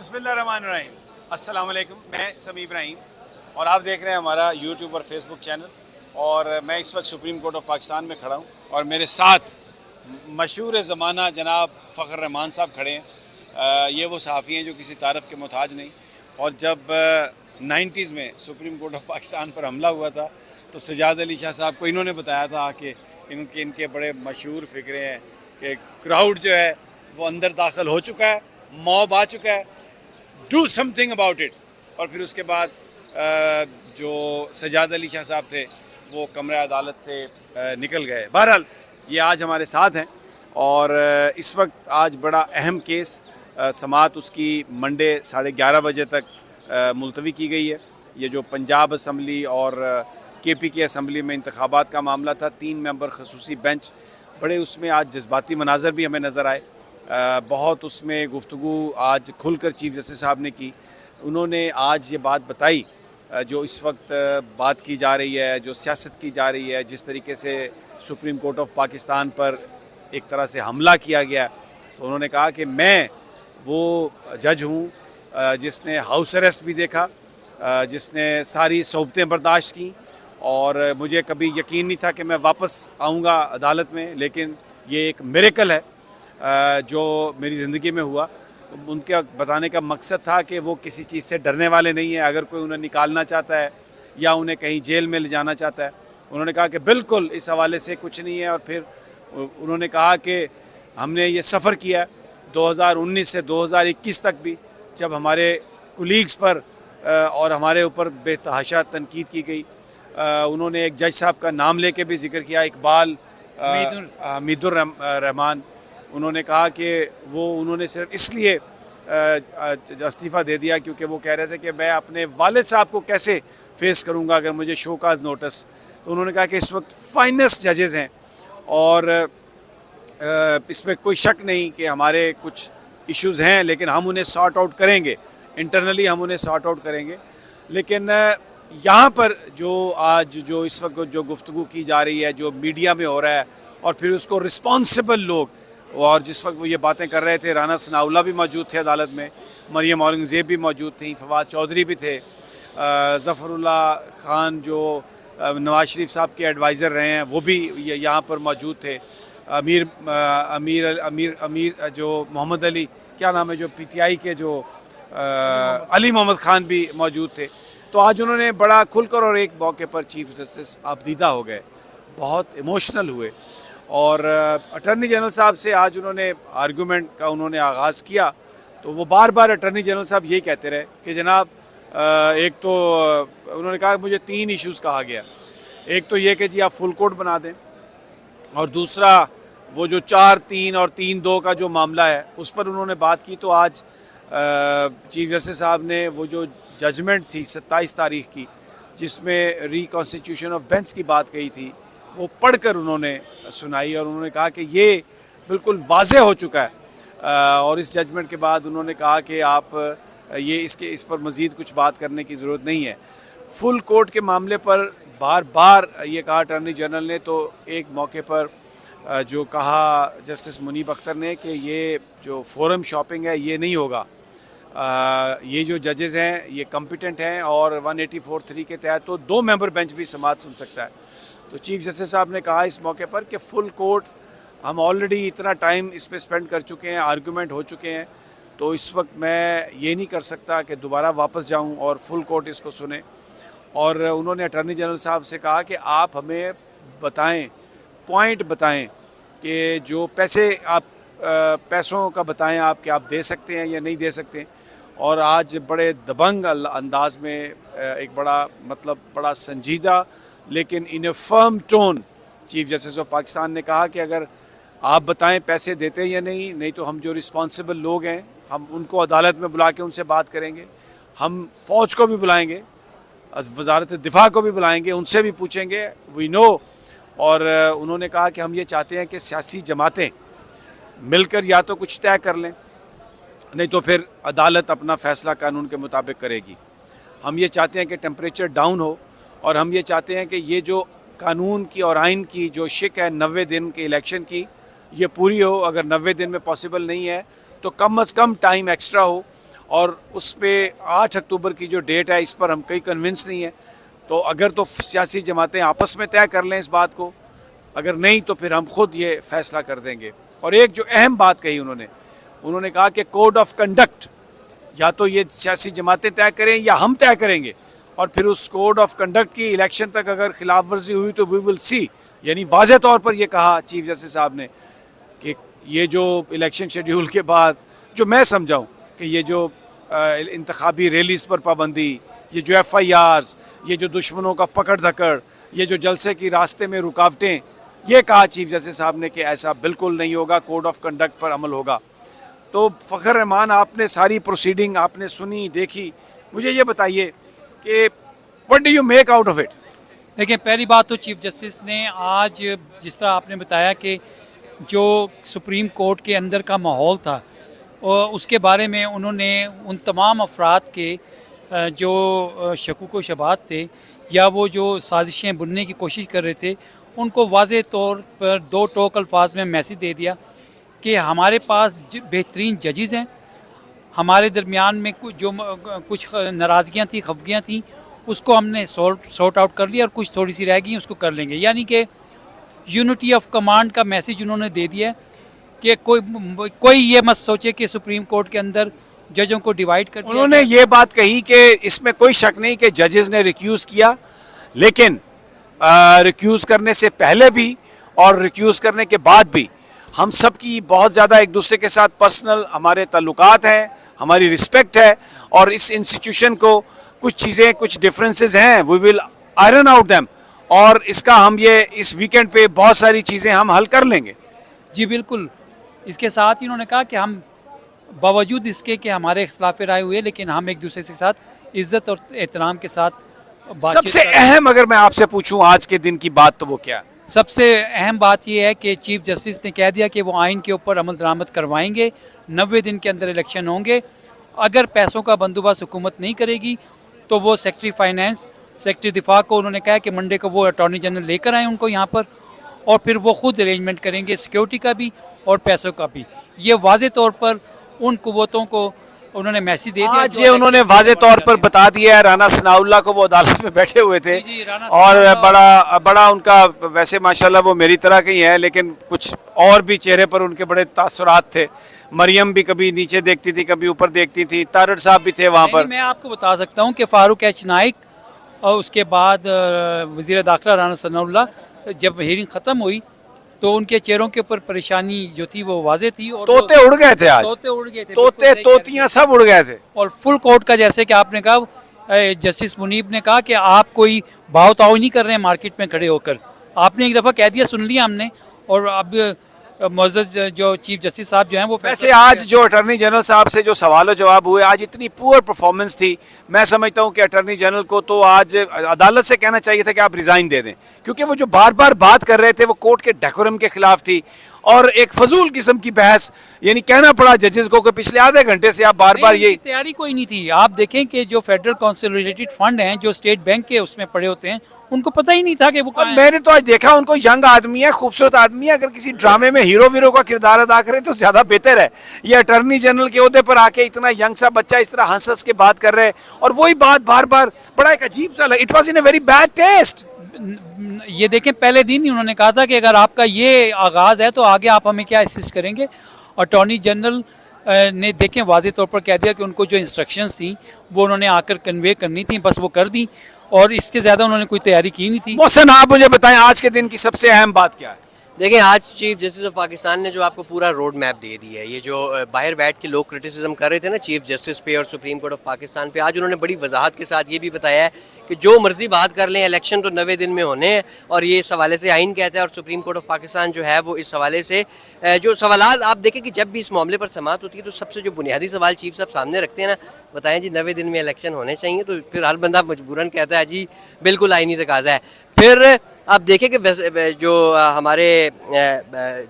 बिस्मिल्लाहिर्रहमानिर्रहीम। अस्सलाम वालेकुम। मैं समी इब्राहिम और आप देख रहे हैं हमारा यूट्यूब और फेसबुक चैनल। और मैं इस वक्त सुप्रीम कोर्ट ऑफ पाकिस्तान में खड़ा हूँ और मेरे साथ मशहूर ज़माना जनाब फ़खर रहमान साहब खड़े हैं। ये वो सहाफ़ी हैं जो किसी तारफ़ के मोहताज नहीं। और जब 90s में सुप्रीम कोर्ट ऑफ पाकिस्तान पर हमला हुआ था तो सजाद अली शाह साहब को इन्होंने बताया था कि इनके बड़े मशहूर फ़िक्रे हैं कि क्राउड जो है वो अंदर दाखिल हो चुका है, मॉब आ चुका है, डू समथिंग अबाउट इट। और फिर उसके बाद जो सजाद अली शाह साहब थे वो कमरे अदालत से निकल गए। बहरहाल ये आज हमारे साथ हैं और इस वक्त आज बड़ा अहम केस समाअत उसकी मंडे 11:30 बजे तक मुलतवी की गई है। ये जो पंजाब असम्बली और KPK असम्बली में इंतखाबात का मामला था, 3 मेंबर खसूसी बेंच, बड़े उसमें आज जज्बाती मनाजर भी हमें नज़र आए। बहुत उसमें गुफ्तगू आज खुलकर चीफ जस्टिस साहब ने की। उन्होंने आज ये बात बताई जो इस वक्त बात की जा रही है, जो सियासत की जा रही है, जिस तरीके से सुप्रीम कोर्ट ऑफ पाकिस्तान पर एक तरह से हमला किया गया। तो उन्होंने कहा कि मैं वो जज हूँ जिसने हाउस अरेस्ट भी देखा, जिसने सारी सोबतें बर्दाश्त की और मुझे कभी यकीन नहीं था कि मैं वापस आऊँगा अदालत में, लेकिन ये एक मिरेकल है जो मेरी ज़िंदगी में हुआ। उनका बताने का मकसद था कि वो किसी चीज़ से डरने वाले नहीं हैं। अगर कोई उन्हें निकालना चाहता है या उन्हें कहीं जेल में ले जाना चाहता है, उन्होंने कहा कि बिल्कुल इस हवाले से कुछ नहीं है। और फिर उन्होंने कहा कि हमने ये सफ़र किया 2019 से 2021 तक भी, जब हमारे कुलीग्स पर और हमारे ऊपर बेतहाशा तनकीद की गई। उन्होंने एक जज साहब का नाम लेके भी जिक्र किया, इकबाल हमीदुर रहमान। उन्होंने कहा कि वो उन्होंने सिर्फ इसलिए इस्तीफ़ा दे दिया क्योंकि वो कह रहे थे कि मैं अपने वालिद साहब को कैसे फेस करूंगा अगर मुझे शोकाज नोटिस। तो उन्होंने कहा कि इस वक्त फाइनेस्ट जजेज़ हैं और इसमें कोई शक नहीं कि हमारे कुछ इश्यूज़ हैं, लेकिन हम उन्हें सॉर्ट आउट करेंगे, इंटरनली हम उन्हें सॉर्ट आउट करेंगे। लेकिन यहाँ पर जो आज जो इस वक्त जो गुफ्तगू की जा रही है, जो मीडिया में हो रहा है, और फिर उसको रिस्पॉन्सिबल लोग, और जिस वक्त वो ये बातें कर रहे थे, राना सनाउल्ला भी मौजूद थे अदालत में, मरियम औरंगज़ेब भी मौजूद थी, फवाद चौधरी भी थे, ज़फ़रुल्ला ख़ान जो नवाज शरीफ साहब के एडवाइज़र रहे हैं वो भी यहाँ पर मौजूद थे, अमीर अमीर अमीर अमीर जो मोहम्मद अली, क्या नाम है, जो PTI के जो अली मोहम्मद ख़ान भी मौजूद थे। तो आज उन्होंने बड़ा खुलकर और एक मौके पर चीफ जस्टिस आपदीदा हो गए, बहुत इमोशनल हुए। और अटर्नी जनरल साहब से आज उन्होंने आर्गूमेंट का उन्होंने आगाज़ किया। तो वो बार बार अटर्नी जनरल साहब यही कहते रहे कि जनाब एक तो उन्होंने कहा मुझे 3 इश्यूज़ कहा गया। एक तो ये कि जी आप फुल कोर्ट बना दें, और दूसरा वो जो 4-3 और 3-2 का जो मामला है उस पर उन्होंने बात की। तो आज चीफ जस्टिस साहब ने वो जो जजमेंट थी 27 तारीख की, जिसमें रिकॉन्स्टिट्यूशन ऑफ बेंच की बात कही थी, वो पढ़कर उन्होंने सुनाई और उन्होंने कहा कि ये बिल्कुल वाज़े हो चुका है। और इस जजमेंट के बाद उन्होंने कहा कि आप ये इस पर मज़ीद कुछ बात करने की ज़रूरत नहीं है। फुल कोर्ट के मामले पर बार बार ये कहा अटॉर्नी जनरल ने। तो एक मौके पर जो कहा जस्टिस मुनीब अख्तर ने कि ये जो फोरम शॉपिंग है ये नहीं होगा, ये जो जजेज़ हैं ये कॉम्पिटेंट हैं और 184(3) के तहत तो 2 मेंबर बेंच भी समाअत सुन सकता है। तो चीफ जस्टिस साहब ने कहा इस मौके पर कि फुल कोर्ट हम ऑलरेडी इतना टाइम इस पर स्पेंड कर चुके हैं, आर्गूमेंट हो चुके हैं, तो इस वक्त मैं ये नहीं कर सकता कि दोबारा वापस जाऊं और फुल कोर्ट इसको सुने। और उन्होंने अटॉर्नी जनरल साहब से कहा कि आप हमें बताएं, पॉइंट बताएं कि जो पैसे आप पैसों का बताएं आप कि आप दे सकते हैं या नहीं दे सकते। और आज बड़े दबंग अंदाज में एक बड़ा संजीदा लेकिन in a firm tone chief justice of Pakistan ने कहा कि अगर आप बताएं पैसे देते हैं या नहीं तो हम जो रिस्पॉन्सिबल लोग हैं हम उनको अदालत में बुला के उनसे बात करेंगे, हम फ़ौज को भी बुलाएंगे, वजारत दिफा को भी बुलाएंगे, उनसे भी पूछेंगे, वी नो। और उन्होंने कहा कि हम ये चाहते हैं कि सियासी जमातें मिलकर या तो कुछ तय कर लें, नहीं तो फिर अदालत अपना फ़ैसला कानून के मुताबिक करेगी। हम ये चाहते हैं कि टेम्परेचर डाउन हो, और हम ये चाहते हैं कि ये जो कानून की और आइन की जो शिक है 90 दिन के इलेक्शन की, ये पूरी हो। अगर 90 दिन में पॉसिबल नहीं है तो कम अज़ कम टाइम एक्स्ट्रा हो और उस पर 8 अक्टूबर की जो डेट है इस पर हम कहीं कन्विंस नहीं है। तो अगर तो सियासी जमातें आपस में तय कर लें इस बात को, अगर नहीं तो फिर हम खुद ये फैसला कर देंगे। और एक जो अहम बात कही उन्होंने कहा कि कोड ऑफ कंडक्ट या तो ये सियासी जमातें तय करें या हम तय करेंगे, और फिर उस कोड ऑफ कंडक्ट की इलेक्शन तक अगर खिलाफ वर्जी हुई तो वी विल सी। यानी वाज़े तौर पर ये कहा चीफ जस्टिस साहब ने कि ये जो इलेक्शन शेड्यूल के बाद जो मैं समझाऊँ कि ये जो इंतखाबी रैलीज़ पर पाबंदी, ये जो FIRs, ये जो दुश्मनों का पकड़ धकड़, ये जो जलसे की रास्ते में रुकावटें, ये कहा चीफ जस्टिस साहब ने कि ऐसा बिल्कुल नहीं होगा, कोड ऑफ कंडक्ट पर अमल होगा। तो फ़खर रहमान, आपने सारी प्रोसीडिंग आपने सुनी देखी, मुझे ये बताइए कि what do you make out of it? देखिए, पहली बात तो चीफ जस्टिस ने आज जिस तरह आपने बताया कि जो सुप्रीम कोर्ट के अंदर का माहौल था और उसके बारे में उन्होंने उन तमाम अफराद के जो शकूक व शबात थे या वो जो साजिशें बुनने की कोशिश कर रहे थे, उनको वाज़े तौर पर दो टोक अल्फाज में मैसेज दे दिया कि हमारे पास बेहतरीन जजेज़ हैं, हमारे दरमियान में कुछ नाराज़गियाँ थी, खफगियाँ थी, उसको हमने सॉर्ट आउट कर लिया और कुछ थोड़ी सी रह गई उसको कर लेंगे। यानी कि यूनिटी ऑफ कमांड का मैसेज उन्होंने दे दिया है कि कोई ये मत सोचे कि सुप्रीम कोर्ट के अंदर जजों को डिवाइड कर दिया। उन्होंने ये बात कही कि इसमें कोई शक नहीं कि जजेस ने रिक्यूज़ किया, लेकिन रिक्यूज़ करने से पहले भी और रिक्यूज़ करने के बाद भी हम सब की बहुत ज़्यादा एक दूसरे के साथ पर्सनल हमारे ताल्लुकात हैं, हमारी रिस्पेक्ट है, और इस इंस्टीट्यूशन को कुछ चीज़ें, कुछ डिफरेंसेस हैं, we will iron out them, और इसका हम ये इस वीकेंड पे बहुत सारी चीज़ें हम हल कर लेंगे। जी बिल्कुल। इसके साथ ही उन्होंने कहा कि हम बावजूद इसके कि हमारे इख्तिलाफ राय हुए, लेकिन हम एक दूसरे के साथ इज़्ज़त और एहतराम के साथ सबसे अहम अगर मैं आपसे पूछूं आज के दिन की बात तो वो क्या है? सबसे अहम बात यह है कि चीफ जस्टिस ने कह दिया कि वो आइन के ऊपर अमल दरामद करवाएंगे, 90 दिन के अंदर इलेक्शन होंगे। अगर पैसों का बंदोबस्त हुकूमत नहीं करेगी तो वो सेक्रेटरी फाइनेंस, सेक्रेटरी दिफा को उन्होंने कहा कि मंडे को वो अटॉर्नी जनरल लेकर आए उनको यहाँ पर, और फिर वो खुद अरेंजमेंट करेंगे सिक्योरिटी का भी और पैसों का भी। ये वाज़े तौर पर उन कुव्वतों को उन्होंने मैसेज दे दिया। आज ये उन्होंने वाज़े तौर पर बता दिया है। राना सनाउल्लाह को वो अदालत में बैठे हुए थे और बड़ा उनका, वैसे माशाल्लाह वो मेरी तरह के ही है, लेकिन कुछ और भी चेहरे पर उनके बड़े तासुरात थे। मरियम भी कभी नीचे देखती थी, कभी ऊपर देखती थी, तारड़ साहब भी थे वहाँ पर। मैं आपको बता सकता हूँ कि फारूक एच नाइक और उसके बाद वज़ीर दाखिला राना सनाउल्लाह, जब हियरिंग ख़त्म हुई तो उनके चेहरों के ऊपर परेशानी जो थी वो वाज़े थी। और तोते उड़ गए थे आज, तोते उड़ गए थे, तोतियाँ सब उड़ गए थे। और फुल कोर्ट का, जैसे कि आपने कहा, जस्टिस मुनीब ने कहा कि आप कोई भाव ताव नहीं कर रहे हैं मार्केट में खड़े होकर। आपने एक दफ़ा कह दिया, सुन लिया हमने, और अब मुअज़्ज़ज़ जो चीफ जस्टिस साहब जो हैं वो वैसे आज जो अटॉर्नी जनरल साहब से जो सवाल जवाब हुए, आज इतनी पुअर परफॉर्मेंस थी। मैं समझता हूँ कि अटॉर्नी जनरल को तो आज अदालत से कहना चाहिए था कि आप रिज़ाइन दे दें, क्योंकि वो जो बार बार बात कर रहे थे वो कोर्ट के डेकोरम के खिलाफ थी और एक फजूल किस्म की बहस। यानी कहना पड़ा जजेस को कि पिछले आधे घंटे से आप बार बार ये तैयारी कोई नहीं थी। आप देखें कि जो फेडरल कंसोलिडेटेड फंड हैं जो स्टेट बैंक के उसमें पड़े होते हैं, उनको पता ही नहीं था कि वो कहाँ है। मैंने तो आज देखा उनको, यंग आदमी है, खूबसूरत आदमी है, अगर किसी ड्रामे में हीरो वीरो का किरदार अदा करे तो ज़्यादा बेहतर है। ये अटॉर्नी जनरल के ओहदे पर आके इतना यंग सा बच्चा इस तरह हंस हंस के बात कर रहे हैं, और वही बात बार बार, बड़ा एक अजीब सा लगा। It was in a very bad taste. ये देखें, पहले दिन ही उन्होंने कहा था कि अगर आपका ये आगाज़ है तो आगे आप हमें क्या असिस्ट करेंगे। अटॉर्नी जनरल ने देखें वाज़े तौर पर कह दिया कि उनको जो इंस्ट्रक्शंस थी वो उन्होंने आकर कन्वे करनी थी, बस वो कर दी, और इसके ज़्यादा उन्होंने कोई तैयारी की नहीं थी। मोहसिन, आप मुझे बताएं आज के दिन की सबसे अहम बात क्या है? देखिए, आज चीफ जस्टिस ऑफ पाकिस्तान ने जो आपको पूरा रोड मैप दे दिया है। ये जो बाहर बैठ के लोग क्रिटिसिज्म कर रहे थे ना चीफ जस्टिस पे और सुप्रीम कोर्ट ऑफ पाकिस्तान पे, आज उन्होंने बड़ी वजाहत के साथ ये भी बताया है कि जो मर्जी बात कर लें, इलेक्शन तो 90 दिन में होने हैं, और ये इस हवाले से आइन कहता है। और सुप्रीम कोर्ट ऑफ पाकिस्तान जो है वो इस हवाले से जो सवालात आप देखें कि जब भी इस मामले पर समाअत होती है तो सबसे जो बुनियादी सवाल चीफ साहब सामने रखते हैं ना, बताएं जी 90 दिन में इलेक्शन होने चाहिए, तो फिर हर बंदा मजबूरन कहता है जी बिल्कुल आइनी तकाजा है। फिर आप देखें कि जो हमारे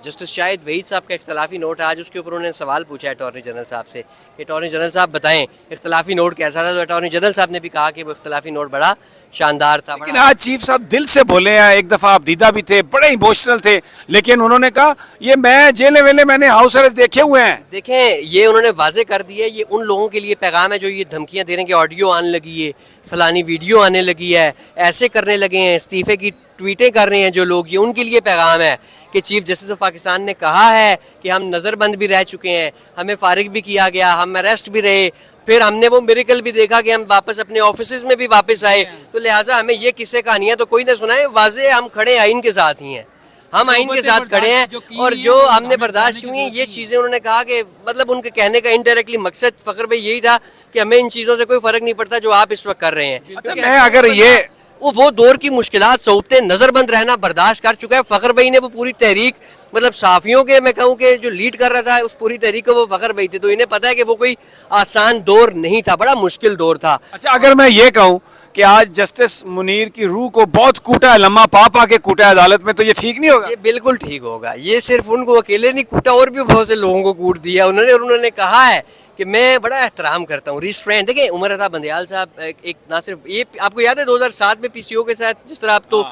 जस्टिस शाहिद वहीद साहब का इख्तलाफी नोट है, आज उसके ऊपर उन्होंने सवाल पूछा है अटॉर्नी जनरल साहब से कि अटॉर्नी जनरल साहब बताएं इख्तलाफी नोट कैसा था, तो अटॉर्नी जनरल साहब ने भी कहा कि वो इख्तलाफी नोट बड़ा शानदार था। लेकिन आज चीफ साहब दिल से बोले हैं, एक दफ़ा आप दीदा भी थे, बड़े इमोशनल थे, लेकिन उन्होंने कहा ये मैं जेले वेले मैंने हाउस अरेस्ट देखे हुए हैं। देखें, ये उन्होंने वाजे कर दिया, ये उन लोगों के लिए पैगाम है जो ये धमकियां दे रहे हैं कि ऑडियो आने लगी है, फलानी वीडियो आने लगी है, ऐसे करने लगे हैं, इस्तीफे की ट्वीटें कर रहे हैं जो लोग, ये उनके लिए पैगाम है कि चीफ जस्टिस ऑफ पाकिस्तान ने कहा है कि हम नज़रबंद भी रह चुके हैं, हमें फारिग भी किया गया, हम अरेस्ट भी रहे, फिर हमने वो मिरेकल भी देखा कि हम वापस अपने ऑफिस में भी वापस आए, तो लिहाजा हमें ये किस्से कहानियाँ तो कोई ना सुनाए, वाजे हम खड़े आइन के साथ ही हैं, हम आइन के साथ खड़े हैं, और जो हमने बर्दाश्त की हुई ये चीज़ें उन्होंने कहा कि मतलब उनके कहने का इनडायरेक्टली मकसद फ़खर भाई यही था कि हमें इन चीज़ों से कोई फ़र्क नहीं पड़ता जो आप इस वक्त कर रहे हैं। अच्छा, मैं अगर ये वो दौर की मुश्किलात सोबते नज़रबंद रहना बर्दाश्त कर चुका है। फ़खर भाई ने वो पूरी तहरीक मतलब साफ़ियों के मैं कहूँ कि जो लीड कर रहा था उस पूरी तहरीक को वो फ़खर भाई थे, तो इन्हें पता है कि वो कोई आसान दौर नहीं था, बड़ा मुश्किल दौर था। अच्छा, अगर मैं ये कहूँ कि आज जस्टिस मुनीर की रूह को बहुत कूटा है, लम्हा पा के कूटा है अदालत में, तो ये ठीक नहीं होगा? ये बिल्कुल ठीक होगा। ये सिर्फ उनको अकेले नहीं कूटा, और भी बहुत से लोगों को कूट दिया उन्होंने, और उन्होंने कहा है कि मैं बड़ा एहतराम करता हूँ रिस्ट्रेंट। देखिए उमर अता बंदयाल साहब एक ना सिर्फ ये आपको याद है 2007 में पीसीओ के साथ जिस तरह आप तो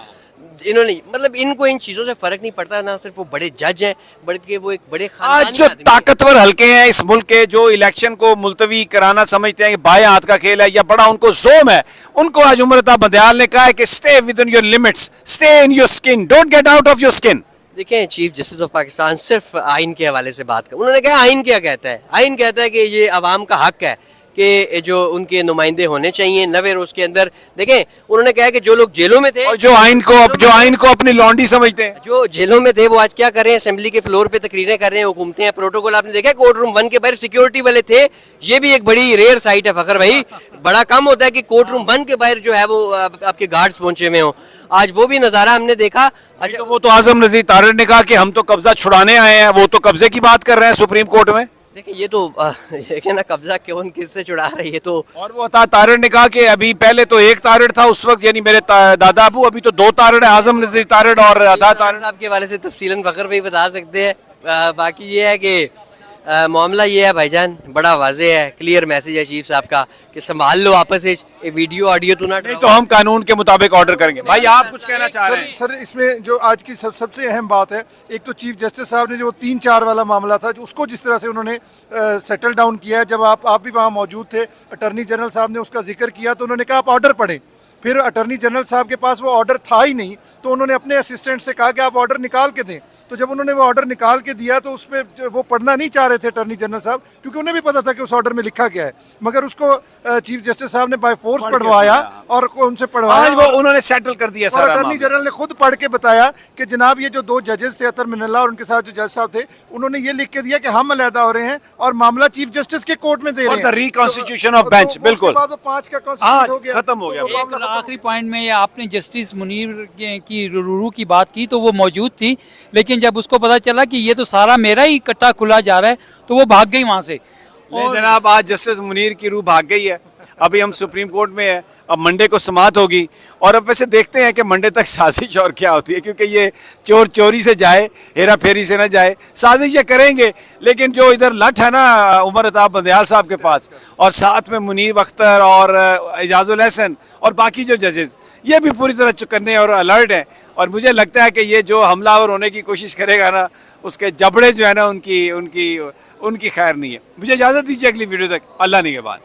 इन्होंने मतलब इनको इन चीज़ों से फ़र्क नहीं पड़ता, ना सिर्फ वो बड़े जज हैं बल्कि वो एक बड़े आज जो ताकतवर हल्के हैं इस मुल्क के, जो इलेक्शन को मुलतवी कराना समझते हैं कि बाएं हाथ का खेल है या बड़ा उनको जोम है, उनको आज उमर अता बंदयाल ने कहा है कि stay with in your limits, stay in your skin, don't get out of your skin. देखें, चीफ जस्टिस ऑफ पाकिस्तान सिर्फ आइन के हवाले से बात कर, उन्होंने कहा आइन क्या कहता है, आइन कहता है कि ये अवाम का हक है कि जो उनके नुमाइंदे होने चाहिए 90 रोज़ के अंदर। देखें, उन्होंने कहा कि जो लोग जेलों में थे और जो आइन को अपनी लॉन्डी समझते हैं, जो जेलों में थे वो आज क्या कर रहे हैं, असेंबली के फ्लोर पे तकरीरें कर रहे हैं, हुकूमतें हैं, प्रोटोकॉल आपने देखा कोर्ट रूम 1 के बाहर सिक्योरिटी वाले थे, ये भी एक बड़ी रेयर साइट है फ़खर भाई, बड़ा कम होता है कि कोर्ट रूम 1 के बाहर जो है वो आपके गार्ड्स पहुंचे हुए हों, आज वो भी नज़ारा हमने देखा। अच्छा, तो वो तो आज़म नज़ीर तारड़ ने कहा कि हम तो कब्जा छुड़ाने आए हैं, वो तो कब्जे की बात कर रहे हैं सुप्रीम कोर्ट में। देखिए ये तो ये ना कब्जा कौन किससे छुड़ा रही है, तो और वो अता तारड़ ने कहा कि अभी पहले तो एक तारड़ था उस वक्त, यानी मेरे दादा अबू, अभी तो 2 तारड़ है, आज़म नज़ीर तारड़ और अता तारड़। आपके हवाले से तफसीलन फ़खर भाई बता सकते हैं। बाकी ये है कि मामला ये है भाईजान, बड़ा वाजे है, क्लियर मैसेज है चीफ साहब का कि संभाल लो आपस में, ये वीडियो ऑडियो तो ना नहीं तो हम कानून के मुताबिक ऑर्डर करेंगे। भाई आप कुछ कहना चाह रहे हैं? सर इसमें जो आज की सबसे अहम बात है, एक तो चीफ जस्टिस साहब ने जो 3-4 वाला मामला था जो उसको जिस तरह से उन्होंने सेटल डाउन किया है, जब आप भी वहाँ मौजूद थे, अटर्नी जनरल साहब ने उसका जिक्र किया तो उन्होंने कहा आप ऑर्डर पढ़ें, फिर अटर्नी जनरल साहब के पास वो ऑर्डर था ही नहीं, तो उन्होंने अपने असिस्टेंट से कहा कि आप ऑर्डर निकाल के दें, तो जब उन्होंने वो ऑर्डर निकाल के दिया तो उसमें वो पढ़ना नहीं चाह रहे थे अटर्नी जनरल साहब, क्योंकि उन्हें भी पता था कि उस ऑर्डर में लिखा क्या है, मगर उसको चीफ जस्टिस साहब ने बाय फोर्स पढ़वाया और उनसे पढ़वाया, वो उन्होंने सेटल कर दिया और अटर्नी जनरल ने खुद पढ़ के बताया कि जनाब ये जो 2 जजेस थे, अतर मिनल्ला और उनके साथ जो जज साहब थे, उन्होंने ये लिख के दिया कि हम अलहदा हो रहे हैं और मामला चीफ जस्टिस के कोर्ट में दे रहे हैं, रिकॉन्स्टिट्यूशन ऑफ बेंच। बिल्कुल, 5 का कॉन्स्टिट्यूशन हो गया, खत्म हो गया। एक आखिरी पॉइंट में आपने जस्टिस मुनीर की रूह की बात की तो वो मौजूद थी, लेकिन जब उसको पता चला कि ये तो सारा मेरा ही कट्टा खुला जा रहा है तो वो भाग गई वहाँ से। और जनाब आज जस्टिस मुनीर की रूह भाग गई है, अभी हम सुप्रीम कोर्ट में है, अब मंडे को समाअत होगी, और अब वैसे देखते हैं कि मंडे तक साजिश और क्या होती है, क्योंकि ये चोर चोरी से जाए, हेरा फेरी से ना जाए, साजिशें करेंगे, लेकिन जो इधर लठ है ना उमर अता बंदयाल साहब के पास, और साथ में मुनीब अख्तर और एजाजुल हसन और बाकी जो जजेस, ये भी पूरी तरह चुकन्ने और अलर्ट हैं, और मुझे लगता है कि ये जो हमलावर होने की कोशिश करेगा ना, उसके जबड़े जो है ना उनकी खैर नहीं है। मुझे इजाज़त दीजिए, अगली वीडियो तक अल्लाह निगहबान।